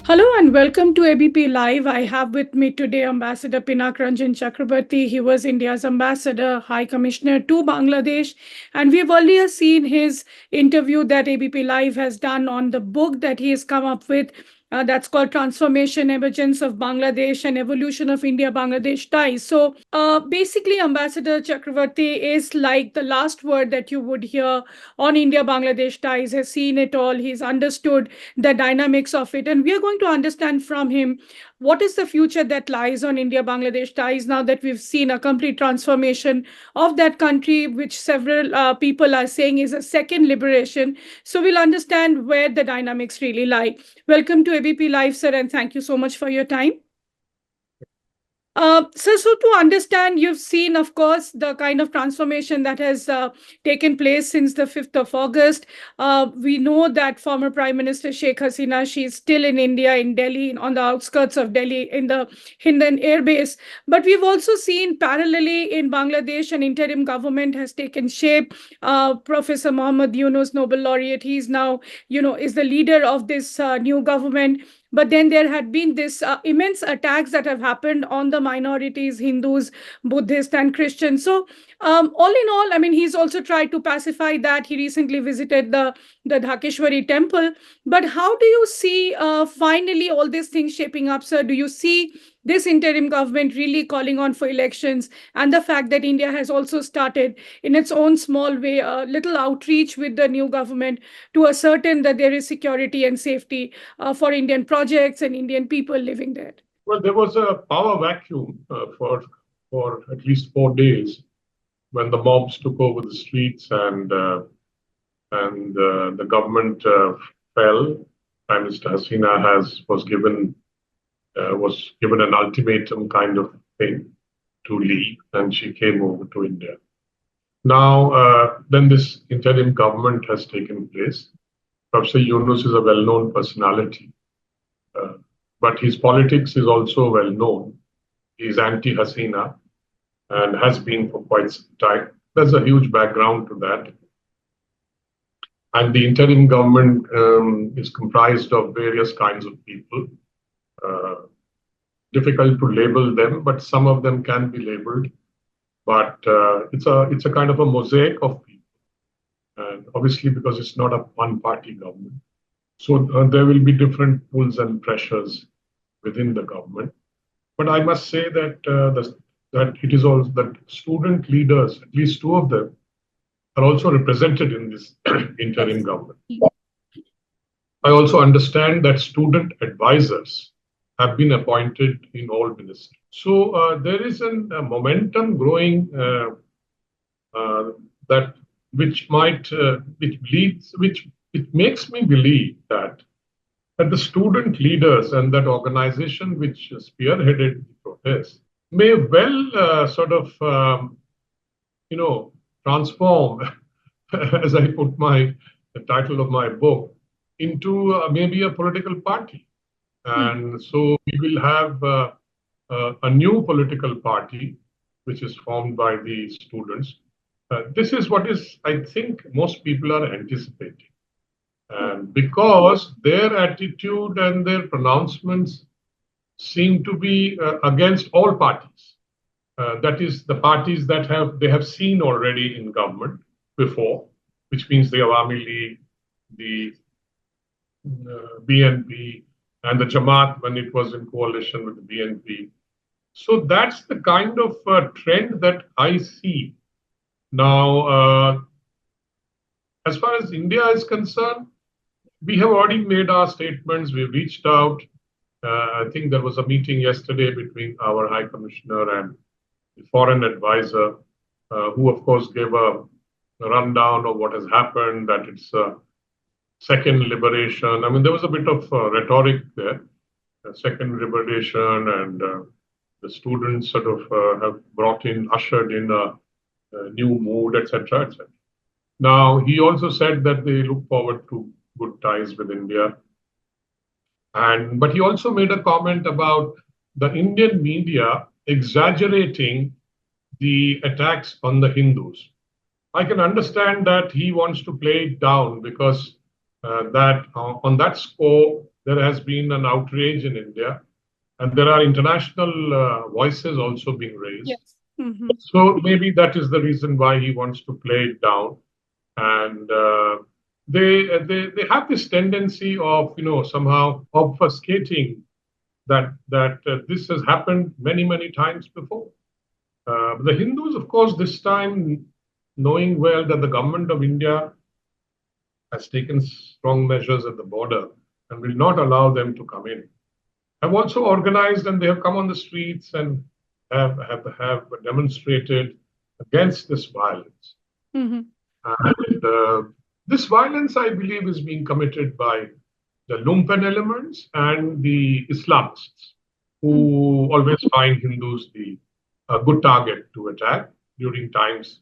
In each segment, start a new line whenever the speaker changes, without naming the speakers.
Hello and welcome to ABP Live. I have with me today Ambassador Pinak Ranjan Chakravarty. He was India's ambassador, High Commissioner to Bangladesh. And we've earlier seen his interview that ABP Live has done on the book that he has come up with. That's called Transformation, Emergence of Bangladesh and Evolution of India-Bangladesh Ties. So basically, Ambassador Chakravarty is like the last word that you would hear on India-Bangladesh ties, has seen it all. He's understood the dynamics of it. And we are going to understand from him what is the future that lies on India-Bangladesh ties now that we've seen a complete transformation of that country, which several people are saying is a second liberation. So we'll understand where the dynamics really lie. Welcome to ABP Live, sir, and thank you so much for your time. So to understand, you've seen, of course, the kind of transformation that has taken place since the 5th of August. We know that former Prime Minister Sheikh Hasina, she's still in India, in Delhi, on the outskirts of Delhi, in the Hindan Air Base. But we've also seen parallelly in Bangladesh, an interim government has taken shape. Professor Mohammad Yunus, Nobel laureate, he's now, is the leader of this new government. But then there had been this immense attacks that have happened on the minorities, Hindus, Buddhists, and Christians. So all in all, I mean, he's also tried to pacify that. He recently visited the Dhakeshwari temple. But how do you see finally all these things shaping up, sir? Do you see this interim government really calling on for elections, and the fact that India has also started in its own small way a little outreach with the new government to ascertain that there is security and safety for Indian projects and Indian people living there?
Well, there was a power vacuum for at least 4 days when the mobs took over the streets and the government fell. Prime Minister Hasina was given an ultimatum kind of thing to leave, and she came over to India. Now, then this interim government has taken place. Professor Yunus is a well-known personality, but his politics is also well-known. He's anti-Hasina and has been for quite some time. There's a huge background to that. And the interim government is comprised of various kinds of people. Difficult to label them, but some of them can be labeled. But it's a kind of a mosaic of people. And obviously, because it's not a one-party government, so there will be different pulls and pressures within the government. But I must say that that it is also that student leaders, at least two of them, are also represented in this interim government. I also understand that student advisors have been appointed in all ministries. So there is a momentum growing that which makes me believe that the student leaders and that organization which spearheaded the protest may well transform, as I put the title of my book, into maybe a political party. And so we will have a new political party, which is formed by the students. This is what I think most people are anticipating. And because their attitude and their pronouncements seem to be against all parties. That is, the parties that they have seen already in government before, which means the Awami League, the BNP, and the Jamaat when it was in coalition with the BNP. So that's the kind of trend that I see. Now, as far as India is concerned, we have already made our statements. We've reached out. I think there was a meeting yesterday between our High Commissioner and the foreign advisor, who, of course, gave a rundown of what has happened, that it's a second liberation. I mean, there was a bit of rhetoric there, second liberation, and the students sort of have ushered in a new mood, etc., etc. Now, he also said that they look forward to good ties with India. But he also made a comment about the Indian media exaggerating the attacks on the Hindus. I can understand that he wants to play it down because that on that score, there has been an outrage in India, and there are international voices also being raised.
Yes.
So maybe that is the reason why he wants to play it down. And they have this tendency of somehow obfuscating that this has happened many times before. The Hindus, of course, this time, knowing well that the government of India has taken strong measures at the border and will not allow them to come in, have also organized, and they have come on the streets and have demonstrated against this violence. And this violence, I believe, is being committed by the lumpen elements and the Islamists, who always find Hindus a good target to attack during times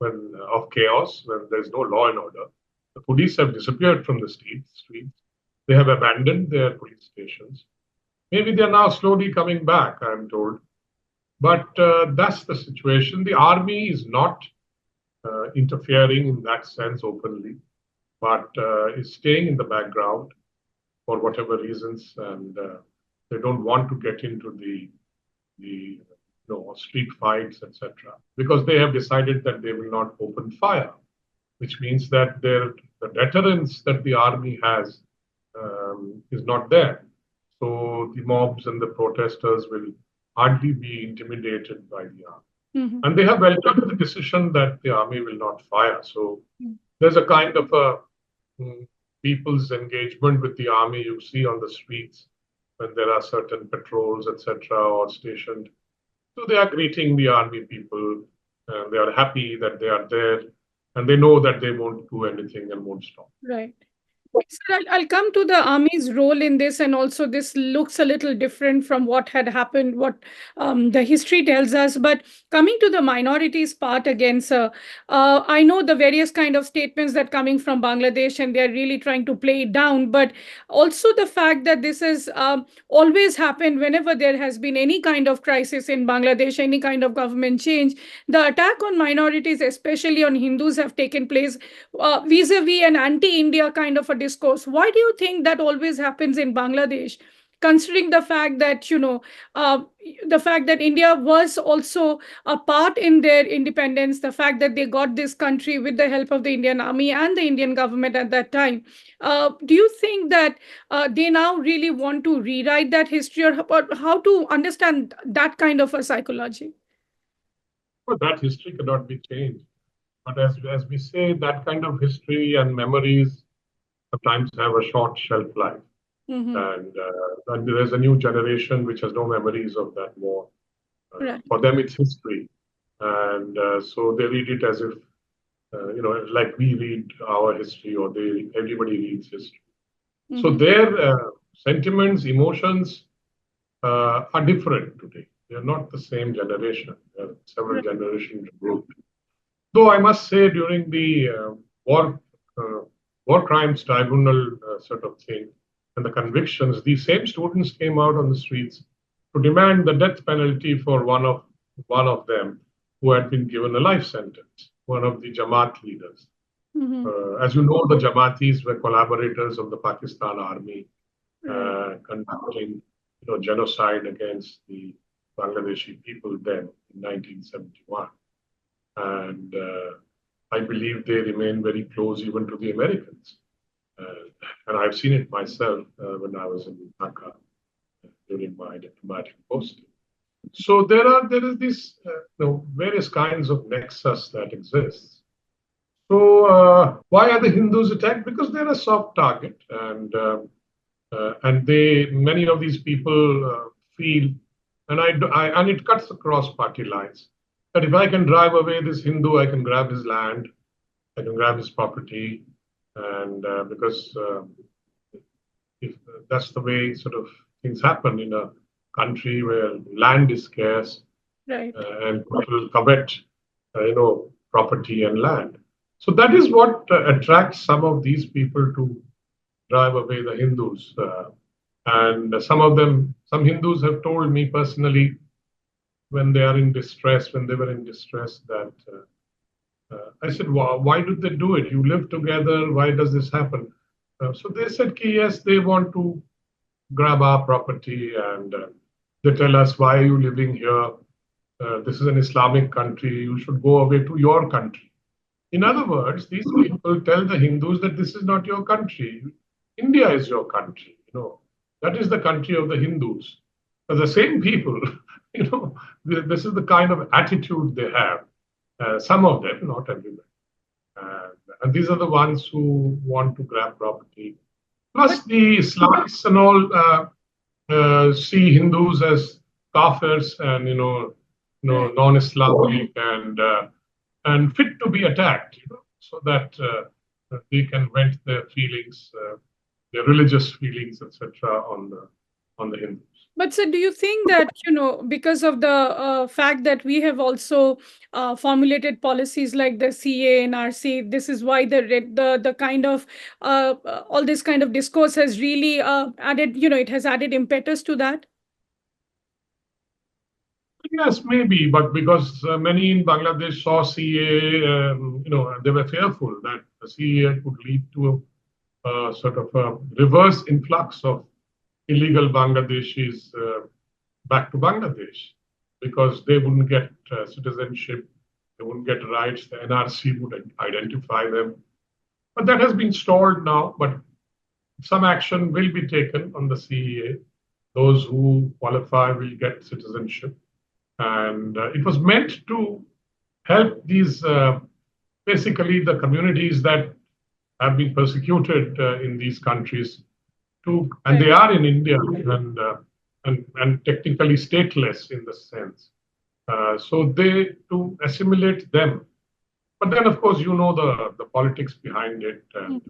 of chaos, when there's no law and order. The police have disappeared from the streets. They have abandoned their police stations. Maybe they're now slowly coming back, I'm told. But that's the situation. The army is not interfering in that sense openly, but is staying in the background for whatever reasons, and they don't want to get into the street fights, etc., because they have decided that they will not open fire, which means that the deterrence that the army has is not there. So the mobs and the protesters will hardly be intimidated by the army. And they have welcomed the decision that the army will not fire. So there's a kind of a people's engagement with the army you see on the streets when there are certain patrols, etc., or stationed. So they are greeting the army people, and they are happy that they are there, and they know that they won't do anything and won't stop.
Right. So I'll come to the army's role in this, and also this looks a little different from what had happened, what the history tells us. But coming to the minorities part again, sir, I know the various kind of statements that coming from Bangladesh, and they're really trying to play it down. But also the fact that this has always happened whenever there has been any kind of crisis in Bangladesh, any kind of government change, the attack on minorities, especially on Hindus, have taken place vis-a-vis an anti-India kind of a discourse. Why do you think that always happens in Bangladesh, considering the fact that India was also a part in their independence, the fact that they got this country with the help of the Indian army and the Indian government at that time? Do you think that they now really want to rewrite that history, or how to understand that kind of a psychology?
Well, that history cannot be changed. But as we say, that kind of history and memories sometimes have a short shelf life. And there's a new generation which has no memories of that war.
Right.
For them, it's history. And so they read it as if, like we read our history, or everybody reads history. So their sentiments, emotions are different today. They're not the same generation. There are several generations removed. Though I must say, during the War Crimes Tribunal sort of thing, and the convictions, these same students came out on the streets to demand the death penalty for one of them who had been given a life sentence, one of the Jamaat leaders. As you know, the Jamaatis were collaborators of the Pakistan army, conducting genocide against the Bangladeshi people then in 1971. And I believe they remain very close even to the Americans. And I've seen it myself when I was in Dhaka during my diplomatic posting. So there is this various kinds of nexus that exists. So why are the Hindus attacked? Because they're a soft target, and many of these people feel, and it cuts across party lines, that if I can drive away this Hindu, I can grab his land, I can grab his property, and because if that's the way sort of things happen in a country where land is scarce, and people covet, property and land. So that is what attracts some of these people to drive away the Hindus. And some Hindus have told me personally, when they were in distress, that I said, why do they do it? You live together. Why does this happen? So they said, yes, they want to grab our property, and they tell us, why are you living here? This is an Islamic country. You should go away to your country. In other words, these people tell the Hindus that this is not your country. India is your country. That is the country of the Hindus. But the same people, this is the kind of attitude they have. Some of them, not everyone. And these are the ones who want to grab property. Plus, the Islamists and all see Hindus as kafirs and non-Islamic and fit to be attacked, so that they can vent their feelings, their religious feelings, etc., on the Hindus.
But sir, do you think that, because of the fact that we have also formulated policies like the CA and RC, this is why the kind of all this kind of discourse has really added, it has added impetus to that?
Yes, maybe, but because many in Bangladesh saw CA, they were fearful that the CA could lead to a sort of a reverse influx of illegal Bangladeshis back to Bangladesh, because they wouldn't get citizenship, they wouldn't get rights, the NRC would identify them. But that has been stalled now, but some action will be taken on the CEA. Those who qualify will get citizenship. And it was meant to help these, basically the communities that have been persecuted in these countries, and they are in India and technically stateless in the sense. So to assimilate them. But then, of course, the politics behind it, and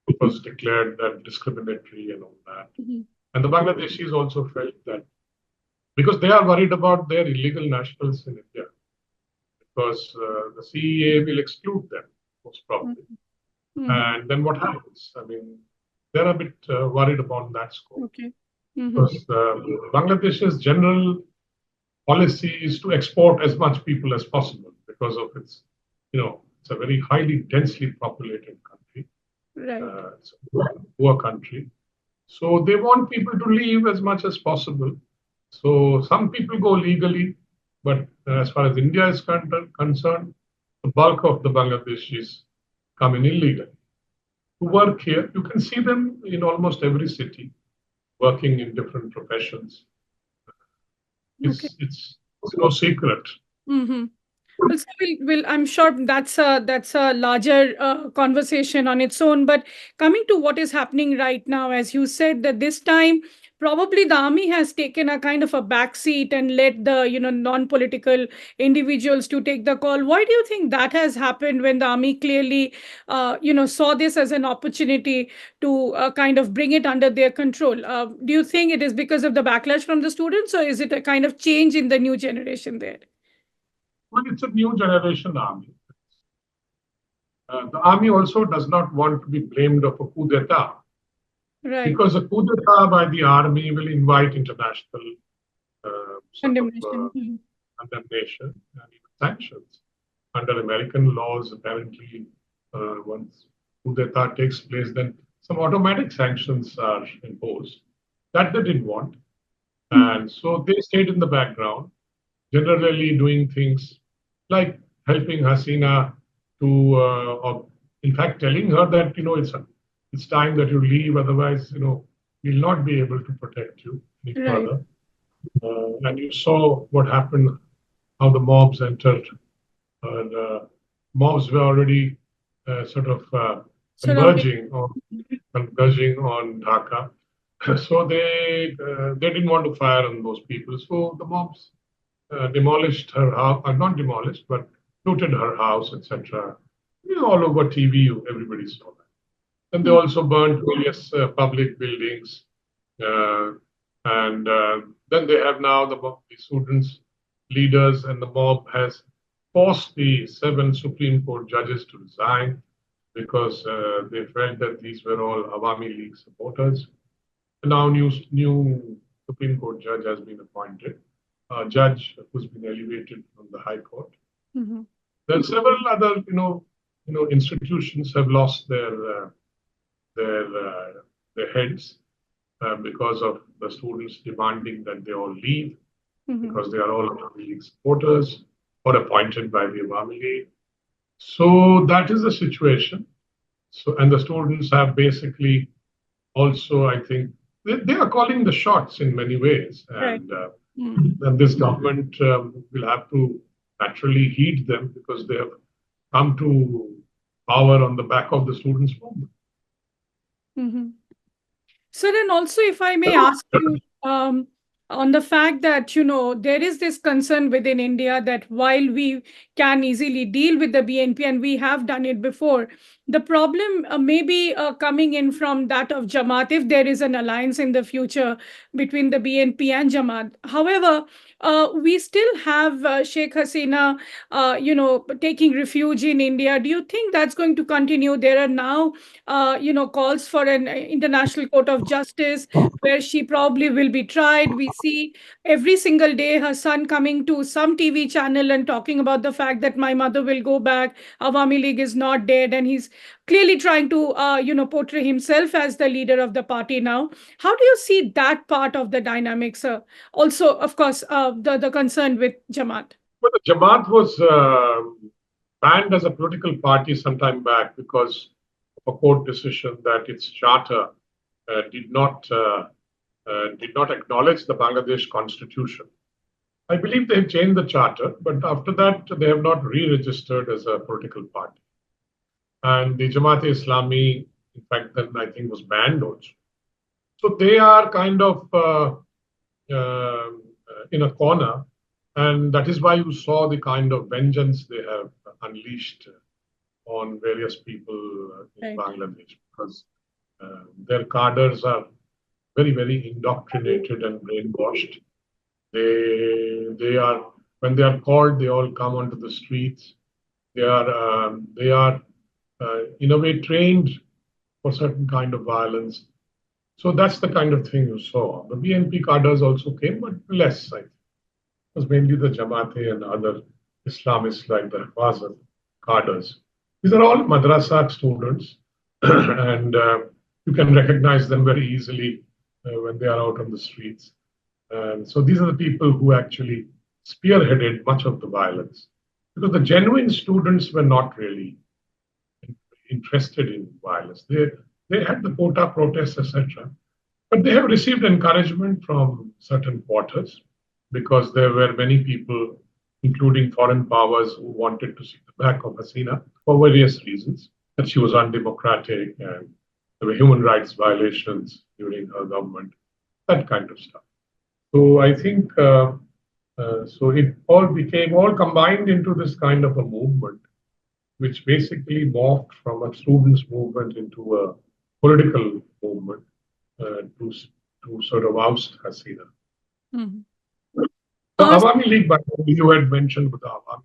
it was declared that discriminatory and all that. And the Bangladeshis also felt that, because they are worried about their illegal nationals in India, because the CEA will exclude them, most probably. And then what happens? I mean, they're a bit worried about that scope.
Okay.
Because Bangladesh's general policy is to export as much people as possible because of its, it's a very highly densely populated country.
Right.
It's a poor country. So they want people to leave as much as possible. So some people go legally, but as far as India is concerned, the bulk of the Bangladeshis come in illegally. To work here, you can see them in almost every city, working in different professions. It's no secret.
Well, so I'm sure that's a larger conversation on its own. But coming to what is happening right now, as you said, that this time probably the army has taken a kind of a backseat and let the non-political individuals to take the call. Why do you think that has happened when the army clearly saw this as an opportunity to kind of bring it under their control? Do you think it is because of the backlash from the students, or is it a kind of change in the new generation there?
Well, it's a new generation army. The army also does not want to be blamed of a coup d'etat.
Right.
Because a coup d'etat by the army will invite international
condemnation
and even sanctions. Under American laws, apparently, once coup d'etat takes place, then some automatic sanctions are imposed. That they didn't want. And so they stayed in the background, generally doing things like helping Hasina to, or in fact, telling her that, it's time that you leave, otherwise, we'll not be able to protect you any further. And you saw what happened, how the mobs entered. The mobs were already sort of converging on Dhaka. So they didn't want to fire on those people. So the mobs demolished her house, not demolished, but looted her house, etc. All over TV, everybody saw that. And they also burned various public buildings. And then they have now the students, leaders, and the mob has forced the 7 Supreme Court judges to resign because they felt that these were all Awami League supporters. And now new Supreme Court judge has been appointed, a judge who's been elevated from the High Court. Then several other, institutions have lost their heads, because of the students demanding that they all leave
Mhm.
because they are all Awami League supporters or appointed by the Awami League. So that is the situation. So, and the students have basically also, I think, they are calling the shots in many ways.
Right.
And this government will have to naturally heed them because they have come to power on the back of the students' movement.
Mhm. So then also, if I may ask you, on the fact that, there is this concern within India that while we can easily deal with the BNP and we have done it before, the problem may be coming in from that of Jamaat if there is an alliance in the future between the BNP and Jamaat. However, we still have Sheikh Hasina, taking refuge in India. Do you think that's going to continue? There are now calls for an international court of justice where she probably will be tried. We see every single day her son coming to some TV channel and talking about the fact that my mother will go back. Awami League is not dead, and he's clearly trying to, portray himself as the leader of the party now. How do you see that part of the dynamics? Also, of course, the concern with Jamaat.
Well, the Jamaat was banned as a political party some time back because of a court decision that its charter did not acknowledge the Bangladesh constitution. I believe they've changed the charter, but after that they have not re-registered as a political party. And the Jamaat-e-Islami, in fact, then I think was banned also. So they are kind of in a corner, and that is why you saw the kind of vengeance they have unleashed on various people in Bangladesh, because their cadres are very, very indoctrinated and brainwashed. They are, when they are called, they all come onto the streets. They are in a way trained for certain kind of violence. So that's the kind of thing you saw. The BNP cadres also came, but less, I think. It was mainly the Jamaate and other Islamists like the Hafazat cadres. These are all madrasa students, and you can recognize them very easily when they are out on the streets. And so these are the people who actually spearheaded much of the violence, because the genuine students were not really interested in violence. They had the quota protests, etc. But they have received encouragement from certain quarters because there were many people, including foreign powers, who wanted to see the back of Hasina for various reasons, that she was undemocratic and there were human rights violations during her government, that kind of stuff. So I think so it all combined into this kind of a movement, which basically morphed from a students' movement into a political movement to sort of oust Hasina.
Mm-hmm.
The Awami League, by the way, you had mentioned with the Awami.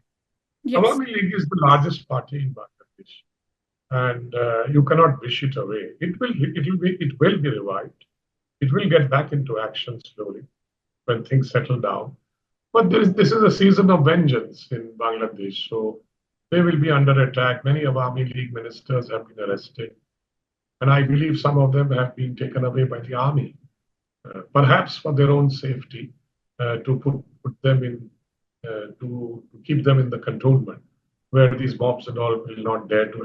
Yes.
Awami League is the largest party in Bangladesh, and you cannot wish it away. It will be revived. It will get back into action slowly when things settle down. But this is a season of vengeance in Bangladesh, so they will be under attack. Many Awami League ministers have been arrested, and I believe some of them have been taken away by the army, perhaps for their own safety, to put them in, to keep them in the cantonment, where these mobs and all will not dare to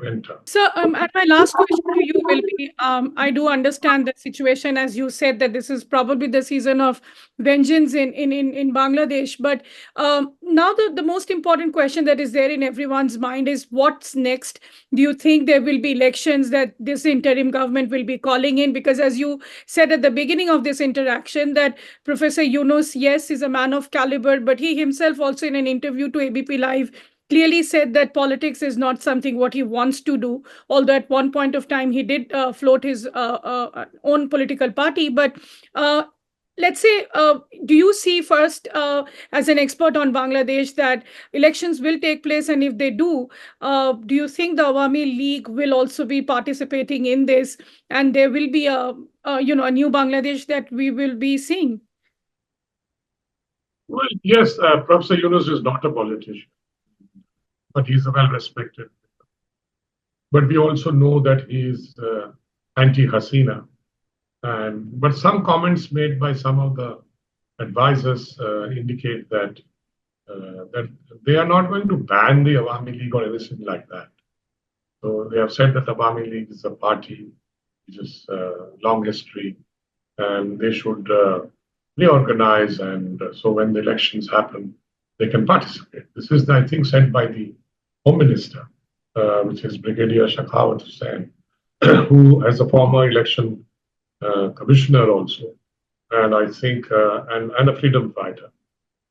enter.
So, and my last question to you will be, I do understand the situation, as you said, that this is probably the season of vengeance in Bangladesh. But now the most important question that is there in everyone's mind is what's next? Do you think there will be elections that this interim government will be calling in? Because as you said at the beginning of this interaction, that Professor Yunus, yes, is a man of caliber, but he himself also in an interview to ABP Live clearly said that politics is not something what he wants to do, although at one point of time he did float his own political party. But let's say, do you see first, as an expert on Bangladesh, that elections will take place, and if they do you think the Awami League will also be participating in this, and there will be a new Bangladesh that we will be seeing?
Well, yes, Professor Yunus is not a politician, but he's a well-respected. But we also know that he is anti-Hasina. But some comments made by some of the advisors indicate that they are not going to ban the Awami League or anything like that. So they have said that Awami League is a party which is long history, and they should reorganize, and so when the elections happen, they can participate. This is, I think, said by the Home Minister, which is Brigadier Sheikh, who as a former election commissioner also, and I think and a freedom fighter.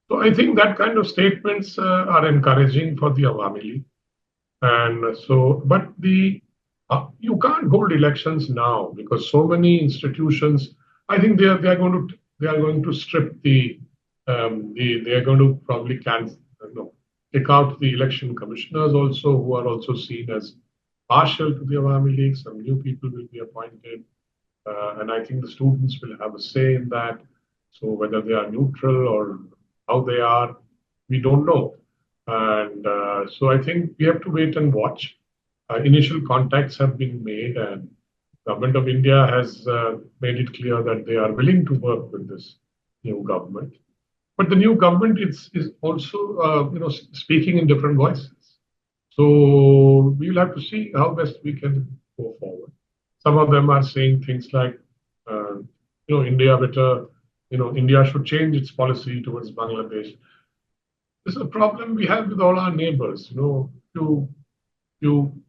So I think that kind of statements are encouraging for the Awami League. And so, but you can't hold elections now because so many institutions. I think they are going to strip they are going to probably take out the election commissioners also, who are also seen as partial to the Awami League. Some new people will be appointed, and I think the students will have a say in that. So whether they are neutral or how they are, we don't know. And so I think we have to wait and watch. Initial contacts have been made, and Government of India has made it clear that they are willing to work with this new government. But the new government is also speaking in different voices. So we'll have to see how best we can go forward. Some of them are saying things like, India should change its policy towards Bangladesh. This is a problem we have with all our neighbors. You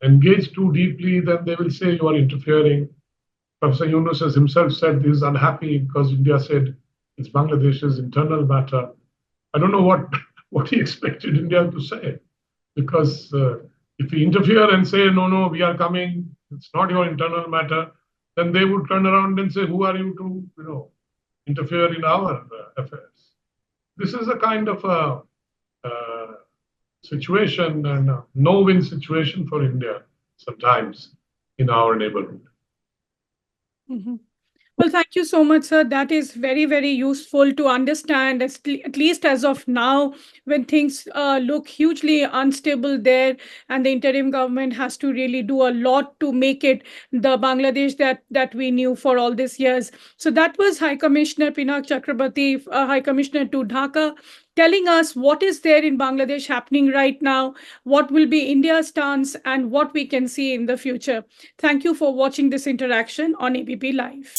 engage too deeply, then they will say you are interfering. Professor Yunus has himself said he is unhappy because India said it's Bangladesh's internal matter. I don't know what he expected India to say, because if we interfere and say, no, we are coming, it's not your internal matter, then they would turn around and say, who are you to interfere in our affairs? This is a kind of a situation and a no-win situation for India sometimes in our neighborhood.
Mm-hmm. Well, thank you so much, sir. That is very, very useful to understand, at least as of now, when things look hugely unstable there, and the interim government has to really do a lot to make it the Bangladesh that we knew for all these years. So that was High Commissioner Pinak Chakravarty, High Commissioner to Dhaka, telling us what is there in Bangladesh happening right now, what will be India's stance, and what we can see in the future. Thank you for watching this interaction on ABP Live.